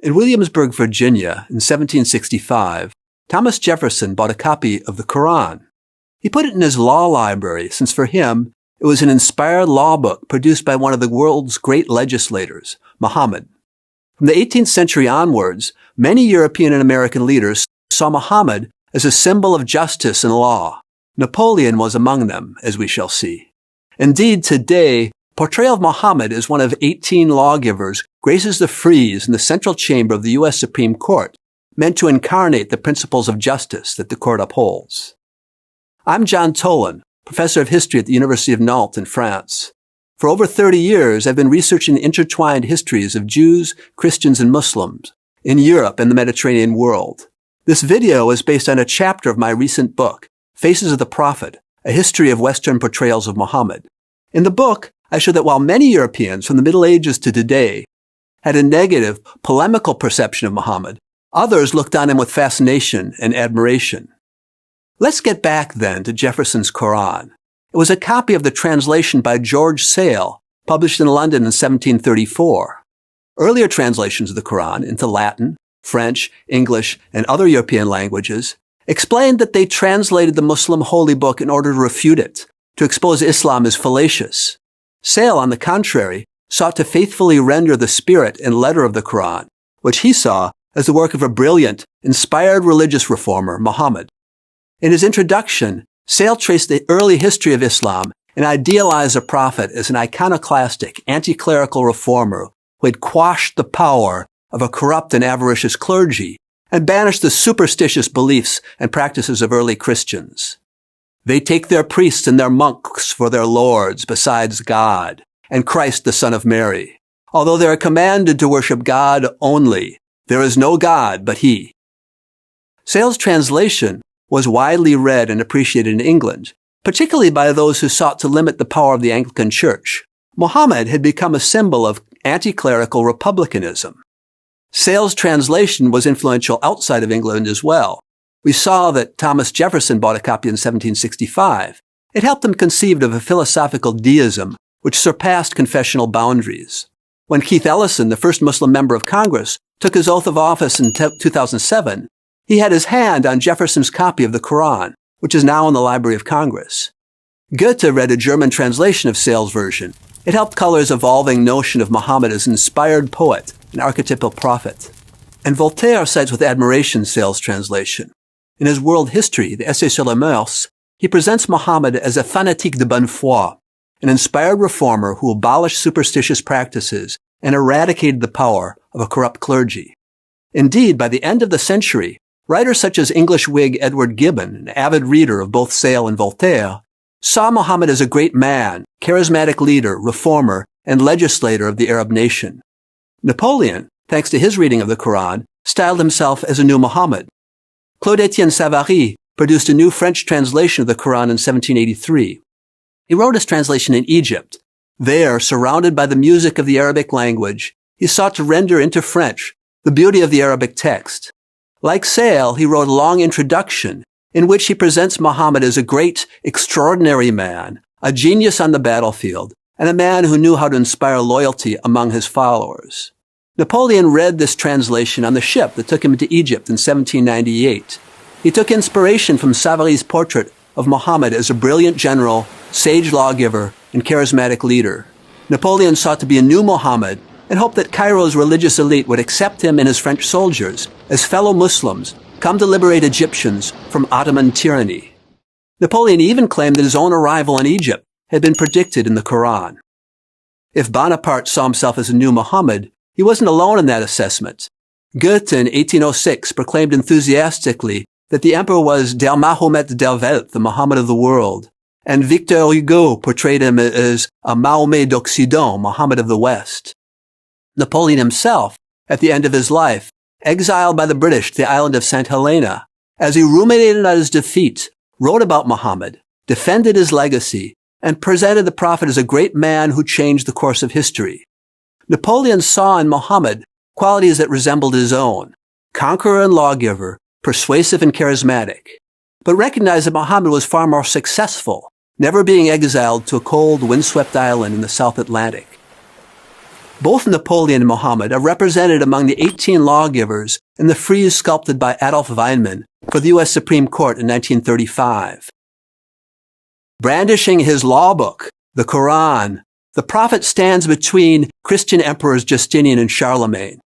In Williamsburg, Virginia, in 1765, Thomas Jefferson bought a copy of the Quran. He put it in his law library, since for him, it was an inspired law book produced by one of the world's great legislators, Muhammad. From the 18th century onwards, many European and American leaders saw Muhammad as a symbol of justice and law. Napoleon was among them, as we shall see. Indeed, today, portrayal of Muhammad as one of 18 lawgivers graces the frieze in the central chamber of the U.S. Supreme Court, meant to incarnate the principles of justice that the court upholds. I'm John Tolan, professor of history at the University of Nantes in France. For over 30 years, I've been researching the intertwined histories of Jews, Christians, and Muslims in Europe and the Mediterranean world. This video is based on a chapter of my recent book, Faces of the Prophet, A History of Western Portrayals of Muhammad. In the book, I show that while many Europeans from the Middle Ages to today had a negative, polemical perception of Muhammad, others looked on him with fascination and admiration. Let's get back then to Jefferson's Quran. It was a copy of the translation by George Sale, published in London in 1734. Earlier translations of the Quran into Latin, French, English, and other European languages explained that they translated the Muslim holy book in order to refute it, to expose Islam as fallacious. Sale, on the contrary, sought to faithfully render the spirit and letter of the Quran, which he saw as the work of a brilliant, inspired religious reformer, Muhammad. In his introduction, Sale traced the early history of Islam and idealized the prophet as an iconoclastic, anti-clerical reformer who had quashed the power of a corrupt and avaricious clergy and banished the superstitious beliefs and practices of early Christians. They take their priests and their monks for their lords besides God and Christ the Son of Mary. Although they are commanded to worship God only, there is no God but He. Sale's translation was widely read and appreciated in England, particularly by those who sought to limit the power of the Anglican Church. Muhammad had become a symbol of anti-clerical republicanism. Sale's translation was influential outside of England as well. We saw that Thomas Jefferson bought a copy in 1765. It helped him conceive of a philosophical deism which surpassed confessional boundaries. When Keith Ellison, the first Muslim member of Congress, took his oath of office in 2007, he had his hand on Jefferson's copy of the Quran, which is now in the Library of Congress. Goethe read a German translation of Sale's version. It helped color his evolving notion of Muhammad as an inspired poet, an archetypal prophet. And Voltaire cites with admiration Sale's translation. In his World History, the Essai sur les Mœurs, he presents Muhammad as a fanatique de bonne foi, an inspired reformer who abolished superstitious practices and eradicated the power of a corrupt clergy. Indeed, by the end of the century, writers such as English Whig Edward Gibbon, an avid reader of both Sale and Voltaire, saw Muhammad as a great man, charismatic leader, reformer, and legislator of the Arab nation. Napoleon, thanks to his reading of the Quran, styled himself as a new Muhammad. Claude-Étienne Savary produced a new French translation of the Quran in 1783. He wrote his translation in Egypt. There, surrounded by the music of the Arabic language, he sought to render into French the beauty of the Arabic text. Like Sale, he wrote a long introduction in which he presents Muhammad as a great, extraordinary man, a genius on the battlefield, and a man who knew how to inspire loyalty among his followers. Napoleon read this translation on the ship that took him to Egypt in 1798. He took inspiration from Savary's portrait of Muhammad as a brilliant general, sage lawgiver, and charismatic leader. Napoleon sought to be a new Muhammad and hoped that Cairo's religious elite would accept him and his French soldiers as fellow Muslims come to liberate Egyptians from Ottoman tyranny. Napoleon even claimed that his own arrival in Egypt had been predicted in the Quran. If Bonaparte saw himself as a new Muhammad, he wasn't alone in that assessment. Goethe in 1806 proclaimed enthusiastically that the emperor was Der Mahomet der Welt, the Muhammad of the world, and Victor Hugo portrayed him as a Mahomet d'Occident, Muhammad of the West. Napoleon himself, at the end of his life, exiled by the British to the island of St. Helena, as he ruminated on his defeat, wrote about Muhammad, defended his legacy, and presented the prophet as a great man who changed the course of history. Napoleon saw in Muhammad qualities that resembled his own, conqueror and lawgiver, persuasive and charismatic, but recognized that Muhammad was far more successful, never being exiled to a cold, windswept island in the South Atlantic. Both Napoleon and Muhammad are represented among the 18 lawgivers in the frieze sculpted by Adolf Weinmann for the U.S. Supreme Court in 1935. Brandishing his law book, the Quran, the prophet stands between Christian emperors Justinian and Charlemagne.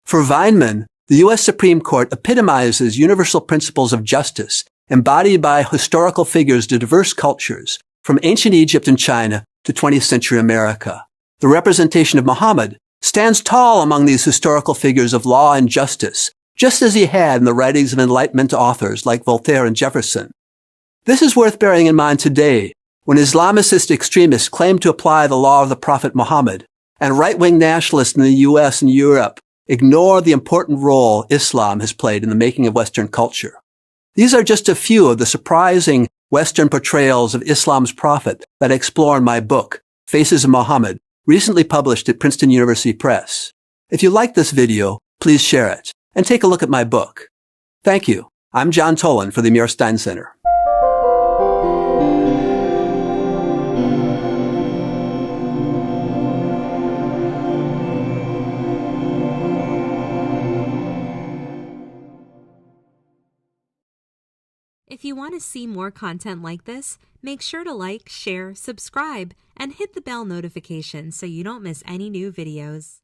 For Weinmann, the U.S. Supreme Court epitomizes universal principles of justice embodied by historical figures to diverse cultures, from ancient Egypt and China to 20th century America. The representation of Muhammad stands tall among these historical figures of law and justice, just as he had in the writings of Enlightenment authors like Voltaire and Jefferson. This is worth bearing in mind today, when Islamicist extremists claim to apply the law of the Prophet Muhammad, and right-wing nationalists in the U.S. and Europe ignore the important role Islam has played in the making of Western culture. These are just a few of the surprising Western portrayals of Islam's prophet that I explore in my book, Faces of Muhammad, recently published at Princeton University Press. If you like this video, please share it, and take a look at my book. Thank you. I'm John Tolan for the Amir Stein Center. If you want to see more content like this, make sure to like, share, subscribe, and hit the bell notification so you don't miss any new videos.